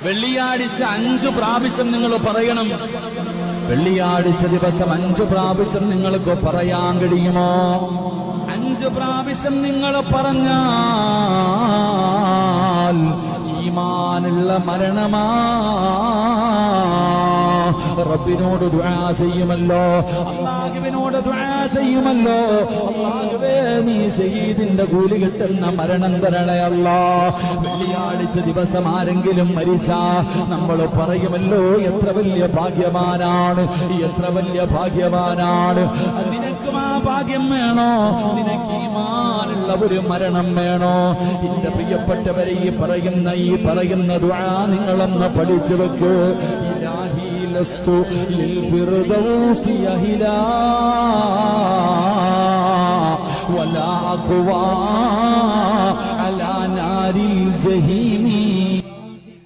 വെള്ളിയാഴ്ച 5 പ്രാവശ്യം നിങ്ങൾ പറയണം. വെള്ളിയാഴ്ച ദിവസം 5 പ്രാവശ്യം നിങ്ങൾക്ക് പറയാൻ കഴിയുമോ? 5 പ്രാവശ്യം നിങ്ങൾ പറഞ്ഞാൽ ഈമാനുള്ള മരണമാ. റബ്ബിനോട് ദുആ ചെയ്യുമല്ലോ, അല്ലാഹുവിനോട് ദുആ ചെയ്യുമല്ലോ. അല്ലാഹുവേ, നീ ശഹീദിന്റെ കൂലി കിട്ടുന്ന മരണം തരണേ അല്ലാഹ്. വെള്ളിയാഴ്ച ദിവസം ആരെങ്കിലും മരിച്ചാ നമ്മൾ പറയുമല്ലോ, എത്ര വലിയ ഭാഗ്യവാനാണ്, എത്ര വലിയ ഭാഗ്യവാനാണ്. നിനക്കും ആ ഭാഗ്യം വേണോ? നിനക്ക് ഈമാനുള്ള ഒരു മരണം വേണോ? എന്റെ പ്രിയപ്പെട്ടവരെ, ഈ പറയുന്ന ദുആ നിങ്ങളൊന്ന് പഠിച്ചു വെക്ക്. ഇലാഹി ലസ്തു ലിൽ ഫിർദൗസി അഹിലാ വലാ അഖ്വാ അലാ നാരിൽ ജഹീമി